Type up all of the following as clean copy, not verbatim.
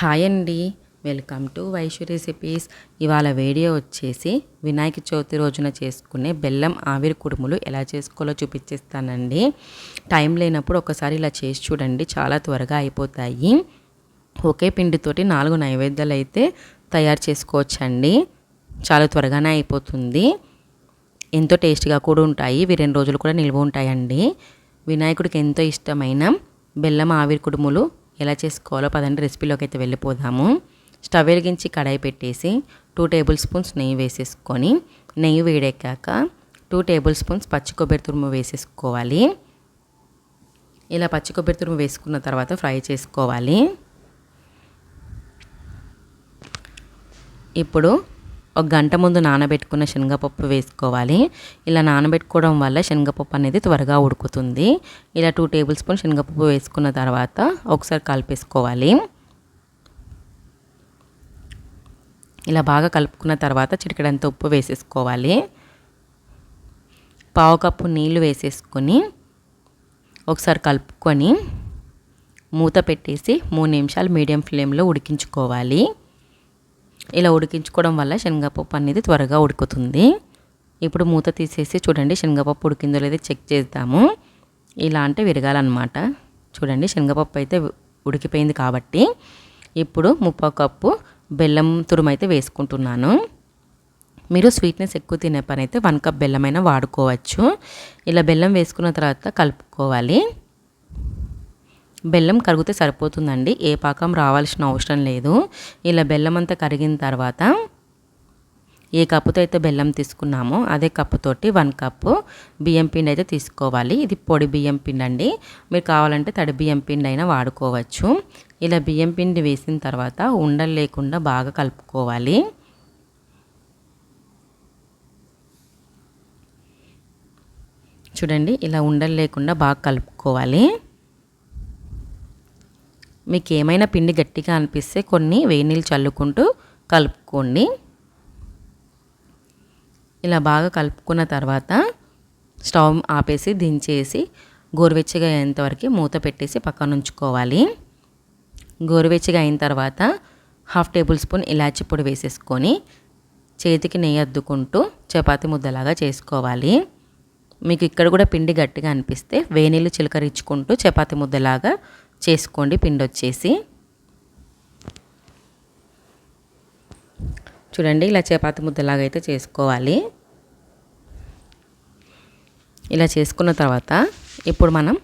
Hi అండి, welcome to Vaishu recipes. ఇవాళ video వచ్చేసి వినాయక చవితి రోజున చేసుకునే బెల్లం ఆవిరి కుడుములు ఎలా చేసుకోవాలో చూపించేస్తానండి. టైం లేనప్పుడు ఒకసారి ఇలా చేసి చూడండి, చాలా త్వరగా అయిపోతాయి. ఒకే పిండితోటి 4 నైవేద్యాలు అయితే తయారు చేసుకోవచ్చండి. చాలా త్వరగానే అయిపోతుంది. ఎంతో టేస్ట్గా కూడా ఉంటాయి. ఇవి 2 రోజులు కూడా నిల్వ ఉంటాయండి. వినాయకుడికి ఎంతో ఇష్టమైన బెల్లం ఆవిరి కుడుములు ఎలా చేసుకోవాలో పదండి రెసిపీలోకి అయితే వెళ్ళిపోదాము. స్టవ్ వెలిగించి కడాయి పెట్టేసి 2 టేబుల్ స్పూన్స్ నెయ్యి వేసేసుకొని, నెయ్యి వేడెక్కాక 2 టేబుల్ స్పూన్స్ పచ్చి కొబ్బరి తురుము వేసేసుకోవాలి. ఇలా పచ్చి కొబ్బరి తురుము వేసుకున్న తర్వాత ఫ్రై చేసుకోవాలి. ఇప్పుడు 1 గంట ముందు నానబెట్టుకున్న శనగపప్పు వేసుకోవాలి. ఇలా నానబెట్టుకోవడం వల్ల శనగపప్పు అనేది త్వరగా ఉడుకుతుంది. ఇలా 2 టేబుల్ స్పూన్ శనగపప్పు వేసుకున్న తర్వాత ఒకసారి కలిపేసుకోవాలి. ఇలా బాగా కలుపుకున్న తర్వాత చిటికెడంత ఉప్పు వేసేసుకోవాలి. 1/2 కప్పు నీళ్లు వేసేసుకొని ఒకసారి కలుపుకొని మూత పెట్టేసి 3 నిమిషాలు మీడియం ఫ్లేమ్లో ఉడికించుకోవాలి. ఇలా ఉడికించుకోవడం వల్ల శనగపప్పు అనేది త్వరగా ఉడుకుతుంది. ఇప్పుడు మూత తీసేసి చూడండి, శనగపప్పు ఉడికిందో లేదో చెక్ చేద్దాము. ఇలా అంటే విరగాలన్నమాట. చూడండి, శనగపప్పు అయితే ఉడికిపోయింది కాబట్టి ఇప్పుడు 3/4 కప్పు బెల్లం తురుము అయితే వేసుకుంటున్నాను. మీరు స్వీట్నెస్ ఎక్కువ తినే పని అయితే 1 కప్ బెల్లమైనా వాడుకోవచ్చు. ఇలా బెల్లం వేసుకున్న తర్వాత కలుపుకోవాలి. బెల్లం కరిగితే సరిపోతుందండి, ఏ పాకం రావాల్సిన అవసరం లేదు. ఇలా బెల్లం అంతా కరిగిన తర్వాత ఏ కప్పుతో అయితే బెల్లం తీసుకున్నామో అదే కప్పుతోటి 1 కప్పు బియ్యం పిండి అయితే తీసుకోవాలి. ఇది పొడి బియ్యం పిండి అండి, మీరు కావాలంటే తడి బియ్యం పిండి అయినా వాడుకోవచ్చు. ఇలా బియ్యం పిండి వేసిన తర్వాత ఉండలు లేకుండా బాగా కలుపుకోవాలి. చూడండి, ఇలా ఉండలు లేకుండా బాగా కలుపుకోవాలి. మీకు ఏమైనా పిండి గట్టిగా అనిపిస్తే కొన్ని వేడి నీళ్ళు చల్లుకుంటూ కలుపుకోండి. ఇలా బాగా కలుపుకున్న తర్వాత స్టవ్ ఆపేసి దించేసి గోరువెచ్చగా అయ్యేంతవరకు మూత పెట్టేసి పక్కన ఉంచుకోవాలి. గోరువెచ్చగా అయిన తర్వాత 1/2 టేబుల్ స్పూన్ ఇలాచి పొడి వేసేసుకొని చేతికి నెయ్యి అద్దుకుంటూ చపాతీ ముద్దలాగా చేసుకోవాలి. మీకు ఇక్కడ కూడా పిండి గట్టిగా అనిపిస్తే వేడి నీళ్ళు చిలకరించుకుంటూ చపాతీ ముద్దలాగా చేసుకోండి. పిండి వచ్చేసి చూడండి, ఇలా చపాతీ ముద్దలాగా అయితే చేసుకోవాలి. ఇలా చేసుకున్న తర్వాత ఇప్పుడు మనం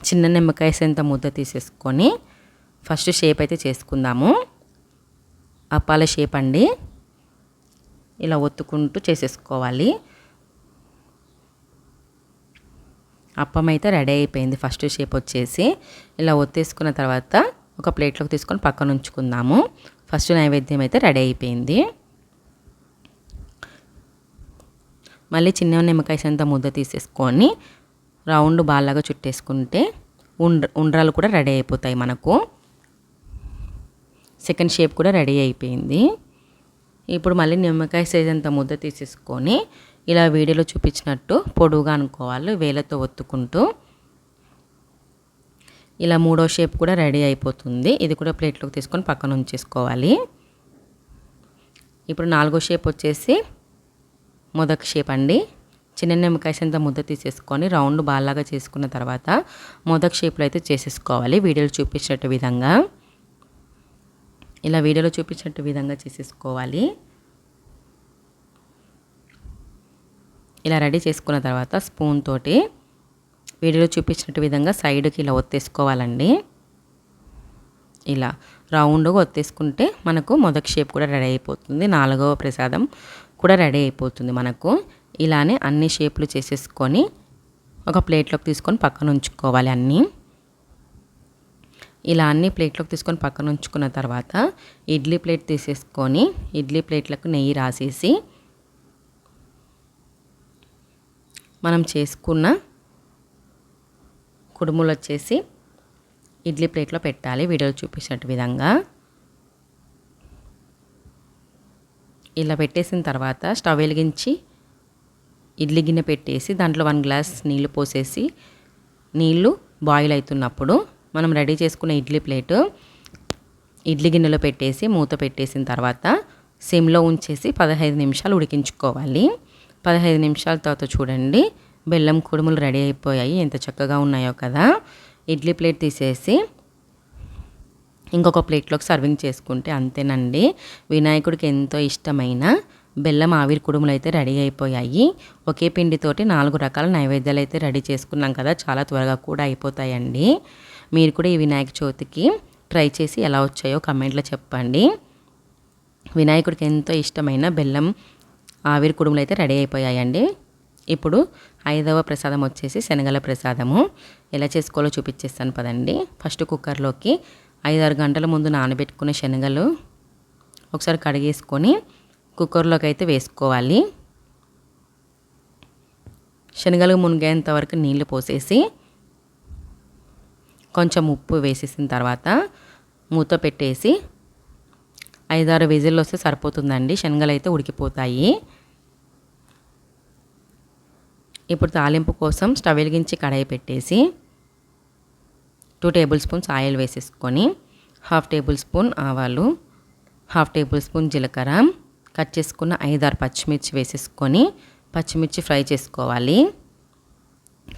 చిన్న నిమ్మకాయ సెంత ముద్ద తీసేసుకొని ఫస్ట్ షేప్ అయితే చేసుకుందాము. అప్పాల షేప్ అండి. ఇలా ఒత్తుకుంటూ చేసేసుకోవాలి. అప్పం అయితే రెడీ అయిపోయింది. ఫస్ట్ షేప్ వచ్చేసి ఇలా ఒత్తేసుకున్న తర్వాత ఒక ప్లేట్లోకి తీసుకొని పక్కన ఉంచుకుందాము. ఫస్ట్ నైవేద్యం అయితే రెడీ అయిపోయింది. మళ్ళీ చిన్న నిమ్మకాయ సంత ముద్ద తీసేసుకొని రౌండ్ బాల్లాగా చుట్టేసుకుంటే ఉండ్రాలు కూడా రెడీ అయిపోతాయి మనకు. సెకండ్ షేప్ కూడా రెడీ అయిపోయింది. ఇప్పుడు మళ్ళీ నిమ్మకాయ సైజ్ అంత ముద్ద తీసేసుకొని ఇలా వీడియోలో చూపించినట్టు పొడువుగా అనుకోవాలి, వేలతో ఒత్తుకుంటూ. ఇలా 3వ షేప్ కూడా రెడీ అయిపోతుంది. ఇది కూడా ప్లేట్లోకి తీసుకొని పక్కన ఉంచేసుకోవాలి. ఇప్పుడు 4వ షేప్ వచ్చేసి మొదటి షేప్ అండి. చిన్న నిమ్మకాయ సంత ముద్ద తీసేసుకొని రౌండ్ బాల్లాగా చేసుకున్న తర్వాత మొదటి షేప్లో అయితే చేసేసుకోవాలి. వీడియోలో చూపించినట్టు విధంగా ఇలా వీడియోలో చూపించినట్టు విధంగా చేసేసుకోవాలి. ఇలా రెడీ చేసుకున్న తర్వాత స్పూన్ తోటి వీడియోలో చూపించినట్టు విధంగా సైడ్కి ఇలా ఒత్తేసుకోవాలండి. ఇలా రౌండ్గా ఒత్తేసుకుంటే మనకు మొదటి షేప్ కూడా రెడీ అయిపోతుంది. 4వ ప్రసాదం కూడా రెడీ అయిపోతుంది మనకు. ఇలానే అన్ని షేప్లు చేసేసుకొని ఒక ప్లేట్లోకి తీసుకొని పక్కన ఉంచుకోవాలి అన్నీ. ఇలా అన్ని ప్లేట్లోకి తీసుకొని పక్కన ఉంచుకున్న తర్వాత ఇడ్లీ ప్లేట్ తీసేసుకొని ఇడ్లీ ప్లేట్లకు నెయ్యి రాసేసి మనం చేసుకున్న కుడుములు వచ్చేసి ఇడ్లీ ప్లేట్లో పెట్టాలి. వీడియోలో చూపించినట్టు విధంగా ఇలా పెట్టేసిన తర్వాత స్టవ్ వెలిగించి ఇడ్లీ గిన్నె పెట్టేసి దాంట్లో 1 గ్లాస్ నీళ్లు పోసేసి నీళ్లు బాయిల్ అవుతున్నప్పుడు మనం రెడీ చేసుకున్న ఇడ్లీ ప్లేటు ఇడ్లీ గిన్నెలో పెట్టేసి మూత పెట్టేసిన తర్వాత సిమ్లో ఉంచేసి 15 నిమిషాలు ఉడికించుకోవాలి. 15 నిమిషాల తర్వాత చూడండి బెల్లం కుడుములు రెడీ అయిపోయాయి. ఎంత చక్కగా ఉన్నాయో కదా. ఇడ్లీ ప్లేట్ తీసేసి ఇంకొక ప్లేట్లోకి సర్వింగ్ చేసుకుంటే అంతేనండి. వినాయకుడికి ఎంతో ఇష్టమైన బెల్లం ఆవిరి కుడుములు అయితే రెడీ అయిపోయాయి. ఒకే పిండితోటి 4 రకాల నైవేద్యాలు అయితే రెడీ చేసుకున్నాం కదా. చాలా త్వరగా కూడా అయిపోతాయండి. మీరు కూడా ఈ వినాయక చవితికి ట్రై చేసి ఎలా వచ్చాయో కమెంట్లో చెప్పండి. వినాయకుడికి ఎంతో ఇష్టమైన బెల్లం ఆవిరి కుడుములు అయితే రెడీ అయిపోయాయండి. ఇప్పుడు 5వ ప్రసాదం వచ్చేసి శనగల ప్రసాదము. ఎలా చేసుకోవాలో చూపించేస్తాను పదండి. ఫస్ట్ కుక్కర్లోకి 5-6 గంటల ముందు నానబెట్టుకున్న శనగలు ఒకసారి కడిగేసుకొని కుక్కర్లోకి అయితే వేసుకోవాలి. శనగలు మునిగేంత వరకు నీళ్లు పోసేసి కొంచెం ఉప్పు వేసేసిన తర్వాత మూత పెట్టేసి 5-6 విజిల్లు వస్తే సరిపోతుందండి. శనగలు అయితే ఉడికిపోతాయి. ఇప్పుడు తాలింపు కోసం స్టవ్ వెలిగించి కడాయి పెట్టేసి 2 టేబుల్ స్పూన్స్ ఆయిల్ వేసేసుకొని 1/2 టేబుల్ స్పూన్ ఆవాలు, 1/2 టేబుల్ స్పూన్ జీలకర్ర, కట్ చేసుకున్న 5-6 పచ్చిమిర్చి వేసేసుకొని పచ్చిమిర్చి ఫ్రై చేసుకోవాలి.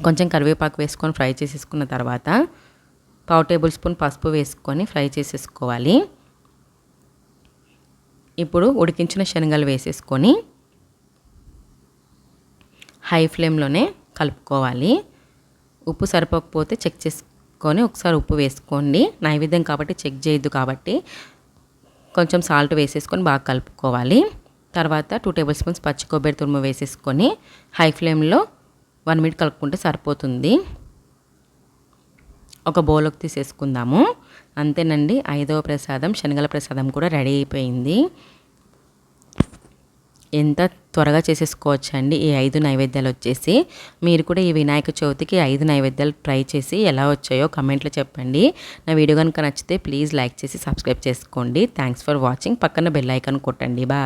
కొంచెం కరివేపాకు వేసుకొని ఫ్రై చేసేసుకున్న తర్వాత 1/2 టేబుల్ స్పూన్ పసుపు వేసుకొని ఫ్రై చేసేసుకోవాలి. ఇప్పుడు ఉడికించిన శనగలు వేసేసుకొని హై ఫ్లేమ్లోనే కలుపుకోవాలి. ఉప్పు సరిపోకపోతే చెక్ చేసుకొని ఒకసారి ఉప్పు వేసుకోండి. నైవేద్యం కాబట్టి చెక్ చేయొద్దు కాబట్టి కొంచెం సాల్ట్ వేసేసుకొని బాగా కలుపుకోవాలి. తర్వాత 2 టేబుల్ స్పూన్స్ పచ్చి కొబ్బరి తురుము వేసేసుకొని హై ఫ్లేమ్లో 1 మినిట్ కలుపుకుంటే సరిపోతుంది. ఒక బౌల్లోకి తీసేసుకుందాము. అంతేనండి, 5వ ప్రసాదం శనగల ప్రసాదం కూడా రెడీ అయిపోయింది. ఎంత త్వరగా చేసేసుకోవచ్చండి ఈ 5 నైవేద్యాలు వచ్చేసి. మీరు కూడా ఈ వినాయక చవితికి 5 నైవేద్యాలు ట్రై చేసి ఎలా వచ్చాయో కమెంట్లో చెప్పండి. నా వీడియో కనుక నచ్చితే ప్లీజ్ లైక్ చేసి సబ్స్క్రైబ్ చేసుకోండి. Thanks for watching. పక్కన బెల్ ఐకాన్ కొట్టండి. బాయ్.